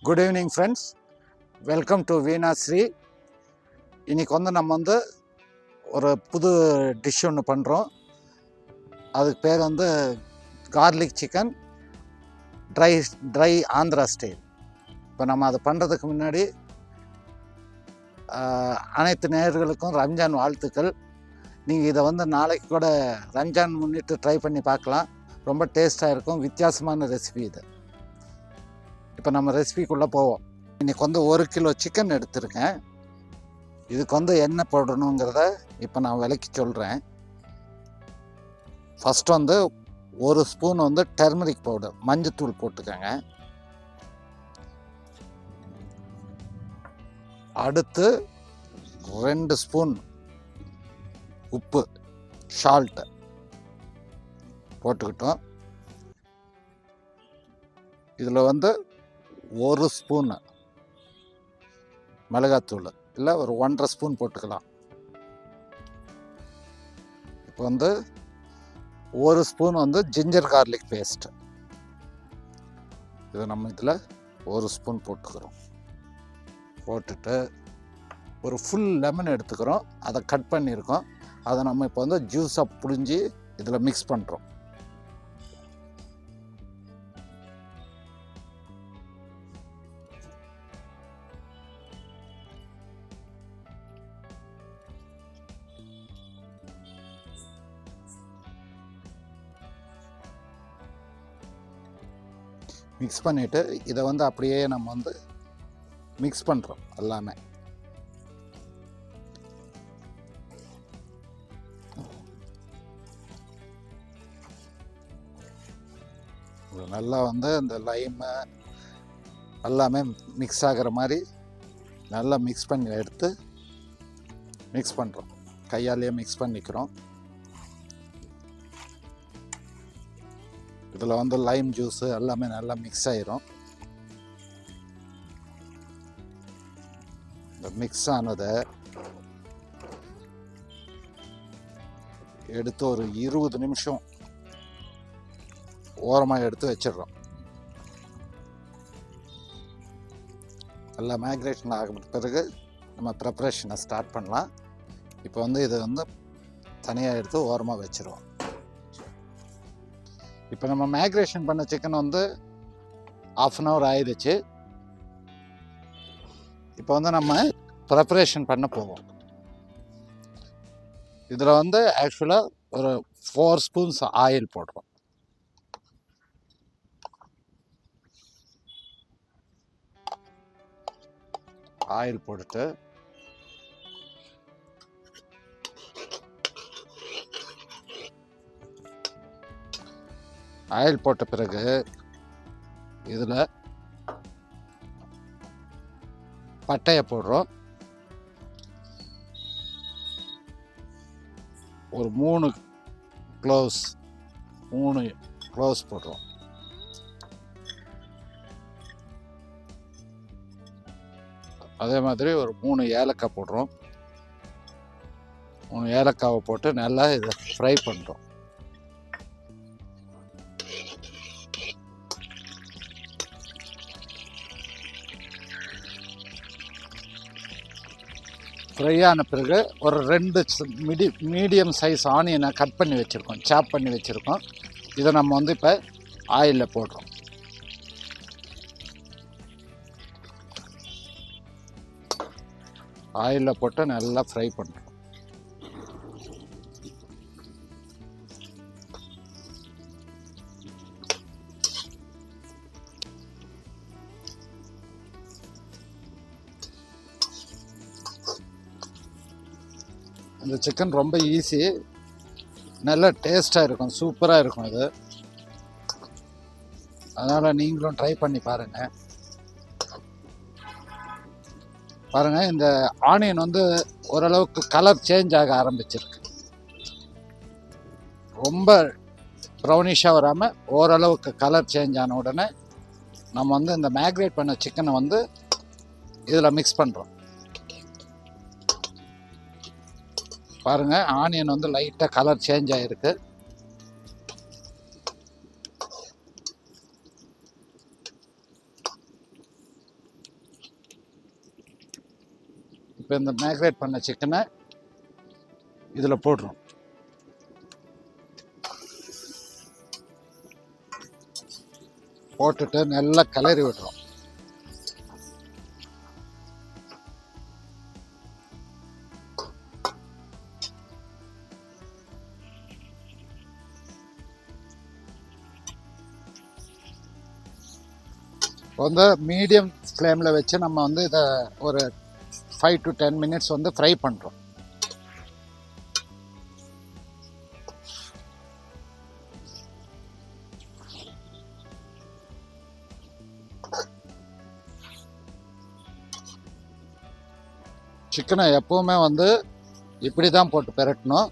Good evening friends, welcome to Veena Sri. இன்றைக்கி நம்ம ஒரு புது டிஷ் ஒன்று பண்ணுறோம். அதுக்கு பேர் garlic chicken fry Andhra style. இப்போ நம்ம அதை பண்ணுறதுக்கு முன்னாடி அனைத்து நேயர்களுக்கும் ரம்ஜான் வாழ்த்துக்கள். நீங்கள் இதை நாளைக்கு கூட ரம்ஜான் முன்னிட்டு ட்ரை பண்ணி பார்க்கலாம். ரொம்ப டேஸ்ட்டாக இருக்கும். வித்தியாசமான ரெசிபி இது. இப்போ நம்ம ரெசிபிக்குள்ளே போவோம். இன்றைக்கி 1 கிலோ சிக்கன் எடுத்திருக்கேன். இதுக்கு என்ன போடணுங்கிறத இப்போ நான் விளக்கி சொல்கிறேன். ஃபஸ்ட்டு 1 ஸ்பூன் டர்மரிக் பவுடர், மஞ்சத்தூள் போட்டுக்கோங்க. அடுத்து 2 ஸ்பூன் உப்பு, சால்ட்டு போட்டுக்கிட்டோம். இதில் 1 ஸ்பூன் மிளகாத்தூள், இல்லை ஒரு 1.5 ஸ்பூன் போட்டுக்கலாம். இப்போ 1 ஸ்பூன் ஜிஞ்சர் கார்லிக் பேஸ்ட்டு, இதை நம்ம இதில் 1 ஸ்பூன் போட்டுக்கிறோம். போட்டுட்டு ஒரு ஃபுல் லெமன் எடுத்துக்கிறோம். அதை கட் பண்ணியிருக்கோம். அதை நம்ம இப்போ ஜூஸாக புழிஞ்சி இதில் மிக்ஸ் பண்ணுறோம். மிக்ஸ் பண்ணிவிட்டு இதை அப்படியே நம்ம மிக்ஸ் பண்ணுறோம் எல்லாமே. நல்லா இந்த லைமு எல்லாமே மிக்ஸ் ஆகிற மாதிரி நல்லா மிக்ஸ் பண்ணி எடுத்து மிக்ஸ் பண்ணுறோம். கையாலேயே மிக்ஸ் பண்ணிக்கிறோம். இதில் லைம் ஜூஸு எல்லாமே நல்லா மிக்ஸ் ஆகிரும். இந்த மிக்ஸ் ஆனதை எடுத்து ஒரு 20 நிமிஷம் ஓரமாக எடுத்து வச்சிடுறோம். நல்லா மேக்ரேஷன் ஆகின பிறகு நம்ம ப்ரிப்ரேஷனை ஸ்டார்ட் பண்ணலாம். இப்போ இதை தனியாக எடுத்து ஓரமாக வச்சிருவோம். இப்போ நம்ம மேக்ரேஷன் பண்ண சிக்கன் 1/2 அன் ஹவர் ஆயிடுச்சு. இப்போ நம்ம ப்ரிப்ரேஷன் பண்ண போவோம். இதில் ஆக்சுவலாக ஒரு 4 ஸ்பூன்ஸ் ஆயில் போடுறோம். ஆயில் போட்டுட்டு ஆயில் போட்ட பிறகு இதில் பட்டையை போடுறோம். ஒரு 3 க்ளோவ்ஸ் போடுறோம். அதே மாதிரி ஒரு 3 ஏலக்காய் போடுறோம். 3 ஏலக்காவை போட்டு நல்லா இதை ஃப்ரை பண்ணுறோம். ஃப்ரை ஆன பிறகு ஒரு 2 மீடியம் சைஸ் ஆனியனை கட் பண்ணி வச்சுருக்கோம், சாப் பண்ணி வச்சுருக்கோம். இதை நம்ம இப்போ ஆயிலில் போடுறோம். ஆயிலில் போட்டு நல்லா ஃப்ரை பண்ணுறோம். இந்த சிக்கன் ரொம்ப ஈஸி, நல்ல டேஸ்ட்டாக இருக்கும், சூப்பராக இருக்கும் இது. அதனால் நீங்களும் ட்ரை பண்ணி பாருங்கள். இந்த ஆனியன் ஓரளவுக்கு கலர் சேஞ்ச் ஆக ஆரம்பிச்சிருக்கு. ரொம்ப ப்ரௌனிஷாக வராமல் ஓரளவுக்கு கலர் சேஞ்ச் ஆன உடனே நம்ம இந்த மேக்ரேட் பண்ண சிக்கனை இதில் மிக்ஸ் பண்ணுறோம். பாருங்கள், ஆனியன் லைட்டாக கலர் சேஞ்ச் ஆகிருக்கு. இப்போ இந்த மேக்ரேட் பண்ண சிக்கனை இதில் போடுறோம். போட்டுட்டு நல்லா கிளறி விடுறோம். வந்து மீடியம் ஃப்ளேமில் வச்சு நம்ம வந்து இதை ஒரு 5 to 10 மினிட்ஸ் வந்து ஃப்ரை பண்ணுறோம். சிக்கனை எப்போவுமே வந்து இப்படி தான் போட்டு பெரட்டணும்,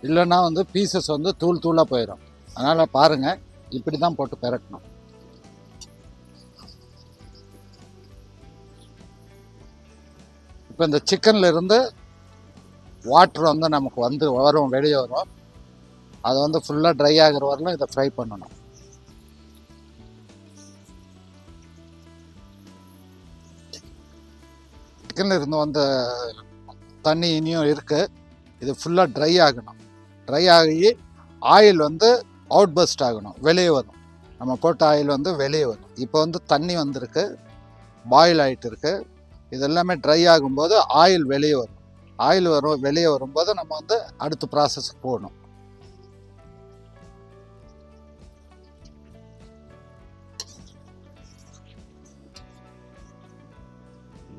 இல்லைன்னா வந்து பீசஸ் வந்து தூள் தூளாக போயிடும். அதனால் பாருங்கள், இப்படி தான் போட்டு பெரட்டணும். இப்போ இந்த சிக்கனில் இருந்து வாட்டர் வந்து நமக்கு வந்து வரும், வெளியே வரும். அது வந்து ஃபுல்லாக ட்ரை ஆகிற வரலும் இதை ஃப்ரை பண்ணணும். சிக்கனில் இருந்து வந்த தண்ணி இனியும் இருக்குது. இது ஃபுல்லாக ட்ரை ஆகணும். ட்ரை ஆகி ஆயில் வந்து அவுட் பர்ஸ்ட் ஆகணும், வெளியே வரும். நம்ம போட்ட ஆயில் வந்து வெளியே வரும். இப்போ வந்து தண்ணி வந்திருக்கு, பாயில் ஆகிட்டு இருக்கு. இது எல்லாமே ட்ரை ஆகும்போது ஆயில் வெளியே வரும். ஆயில் வெளியே வரும்போது நம்ம வந்து அடுத்த ப்ராசஸ்க்கு போகணும்.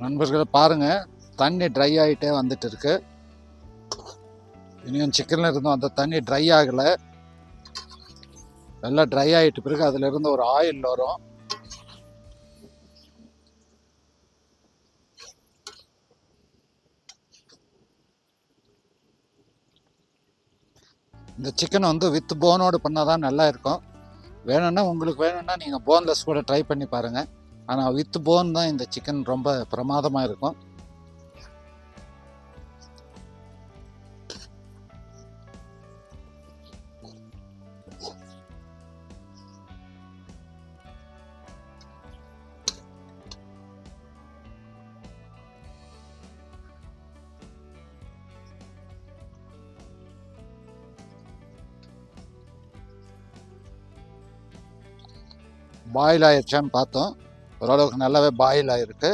நண்பர்களை பாருங்கள், தண்ணி ட்ரை ஆகிட்டே வந்துட்டு இருக்கு. இனியும் சிக்கனில் இருந்தும் அந்த தண்ணி ட்ரை ஆகலை. நல்லா ட்ரை ஆகிட்டு பிறகு அதிலிருந்து ஒரு ஆயில் வரும். இந்த சிக்கன் வந்து வித் போனோடு பண்ணால் தான் நல்லா இருக்கும். வேணும்னா உங்களுக்கு வேணும்னா நீங்கள் போன்லெஸ் கூட ட்ரை பண்ணி பாருங்கள். ஆனால் வித் போன் தான் இந்த சிக்கன் ரொம்ப பிரமாதமாக இருக்கும். பாயில் ஆயிடுச்சான்னு பார்த்தோம். ஓரளவுக்கு நல்லாவே பாயில் ஆகிருக்கு.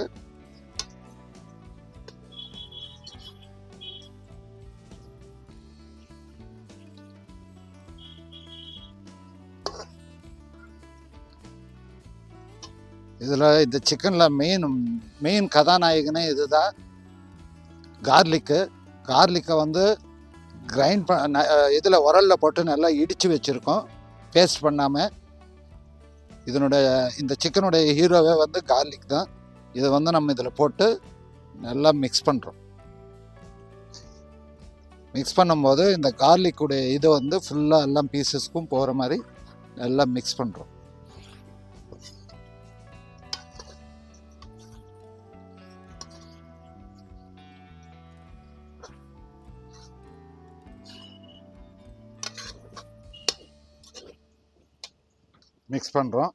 இதில் இந்த சிக்கனில் மெயின் கதாநாயகனே இதுதான், கார்லிக்கை வந்து கிரைண்ட் இதில் உரலில் போட்டு நல்லா இடித்து வச்சுருக்கோம், பேஸ்ட் பண்ணாமல். இந்த சிக்கனுடைய ஹீரோவே வந்து கார்லிக் தான். இதை வந்து நம்ம இதில் போட்டு நல்லா மிக்ஸ் பண்ணுறோம். மிக்ஸ் பண்ணும்போது இந்த கார்லிக்குடைய இதை வந்து ஃபுல்லாக எல்லாம் பீசஸ்க்கும் போகிற மாதிரி நல்லா மிக்ஸ் பண்ணுறோம். மிக்ஸ் பண்ணுறோம்.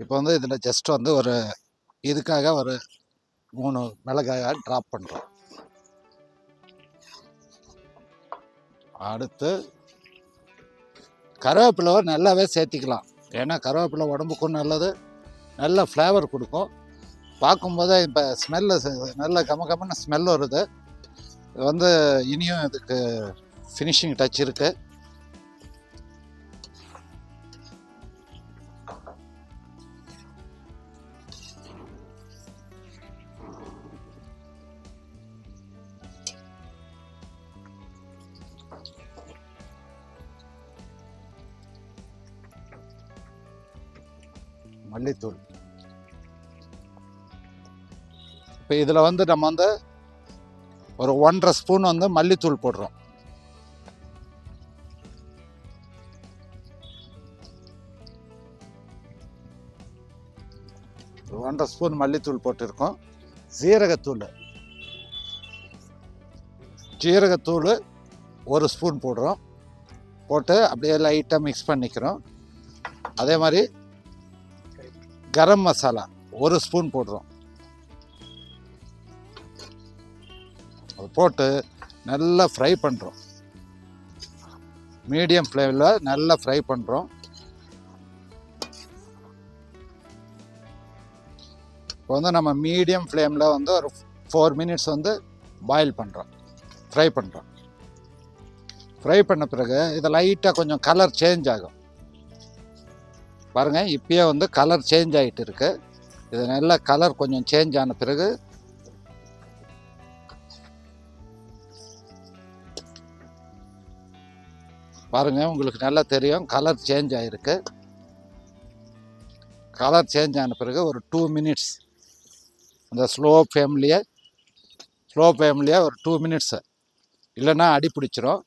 இப்போ வந்து இதில் ஜஸ்ட் வந்து ஒரு இதுக்காக ஒரு 3 மிளகாயை ட்ராப் பண்ணுறோம். அடுத்து கருவேப்பிலை நல்லாவே சேர்த்திக்கலாம். ஏன்னா கருவேப்பிலை உடம்புக்கும் நல்லது, நல்ல ஃப்ளேவர் கொடுக்கும். பார்க்கும்போதே இப்போ ஸ்மெல்லு நல்ல கமகமன்னு ஸ்மெல் வருது. இது வந்து இனியும் இதுக்கு ஃபினிஷிங் டச் இருக்குது. மல்லித்தூள். இப்போ இதில் வந்து நம்ம வந்து ஒரு 1.5 ஸ்பூன் வந்து மல்லித்தூள் போடுறோம். ஒரு 1.5 ஸ்பூன் மல்லித்தூள் போட்டிருக்கோம். ஜீரகத்தூள் 1 ஸ்பூன் போடுறோம். போட்டு அப்படியே லைட்டாக மிக்ஸ் பண்ணிக்கிறோம். அதே மாதிரி கரம் மசாலா 1 ஸ்பூன் போடுறோம். அதை போட்டு நல்லா ஃப்ரை பண்ணுறோம். மீடியம் ஃப்ளேமில் நல்லா ஃப்ரை பண்ணுறோம். இப்போ வந்து நம்ம மீடியம் ஃப்ளேமில் வந்து ஒரு 4 மினிட்ஸ் வந்து பாயில் பண்ணுறோம், ஃப்ரை பண்ணுறோம். ஃப்ரை பண்ண பிறகு இதை லைட்டாக கொஞ்சம் கலர் சேஞ்ச் ஆகும். பாருங்கள், இப்பயே வந்து கலர் சேஞ்ச் ஆகிட்டு இருக்கு. இது நல்லா கலர் கொஞ்சம் சேஞ்ச் ஆன பிறகு பாருங்கள், உங்களுக்கு நல்லா தெரியும் கலர் சேஞ்ச் ஆகிருக்கு. கலர் சேஞ்ச் ஆன பிறகு ஒரு 2 மினிட்ஸ் அந்த ஸ்லோ ஃபேம்லேயே ஒரு 2 மினிட்ஸு, இல்லைன்னா அடி பிடிச்சிரும்.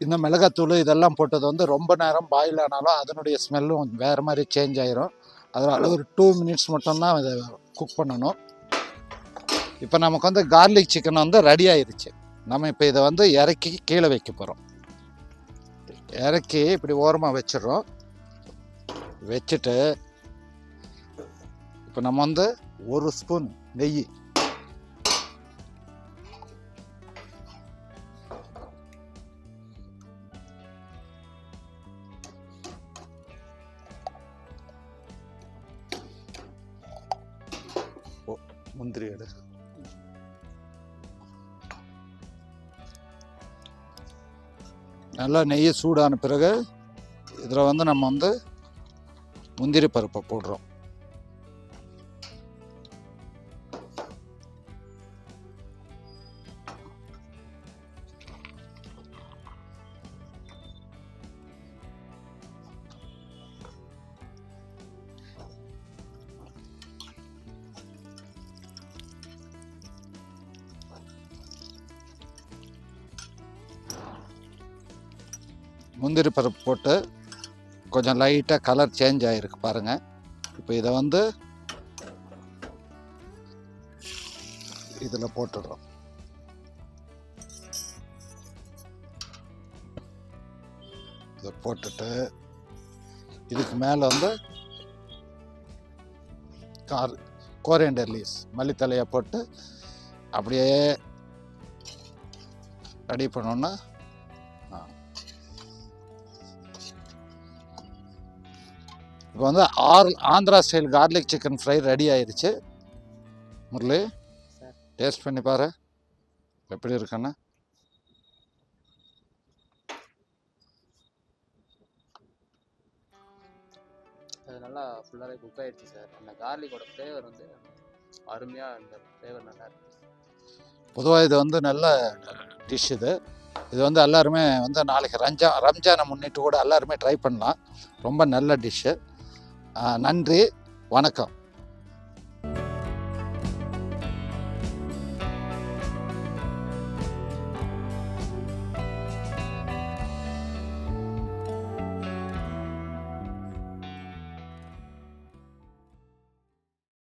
இந்த மிளகாத்தூள் இதெல்லாம் போட்டது வந்து ரொம்ப நேரம் பாயில் ஆனாலும் அதனுடைய ஸ்மெல்லும் வேறு மாதிரி சேஞ்ச் ஆகிரும். அதனால் ஒரு 2 மினிட்ஸ் மட்டும்தான் இதை குக் பண்ணணும். இப்போ நமக்கு வந்து கார்லிக் சிக்கன் வந்து ரெடி ஆயிடுச்சு. நம்ம இப்போ இதை வந்து இறக்கி கீழே வைக்க போகிறோம். இறக்கி இப்படி ஓரமாக வச்சிடறோம். வச்சுட்டு இப்போ நம்ம வந்து 1 ஸ்பூன் நெய், முந்திரி எடு, நல்லா நெய் சூடான பிறகு இதில் வந்து நம்ம வந்து முந்திரி பருப்பை போடுறோம். முந்திரி பருப்பு போட்டு கொஞ்சம் லைட்டாக கலர் சேஞ்ச் ஆகிருக்கு பாருங்கள். இப்போ இதை வந்து இதில் போட்டுடுறோம். இதை போட்டுட்டு இதுக்கு மேலே வந்து கோரியண்டர் லீவ்ஸ், மல்லித்தலையை போட்டு அப்படியே ரெடி பண்ணோன்னா இப்போ வந்து Andhra style garlic chicken fry ready ஆயிடுச்சு. முரளி, டேஸ்ட் பண்ணி பாரு எப்படி இருக்குன்னு. அது நல்லா ஃபுல்லாகவே குக் ஆகிடுச்சு சார். அந்த கார்லிக்கோட ஃப்ளேவர் வந்து அருமையாக, அந்த ஃப்ளேவர் நல்லா இருக்குது. பொதுவாக இது வந்து நல்ல டிஷ். இது வந்து எல்லாருமே வந்து நாளைக்கு ரம்ஜானை முன்னிட்டு கூட எல்லாருமே ட்ரை பண்ணலாம். ரொம்ப நல்ல டிஷ்ஷு. நன்றி, வணக்கம்.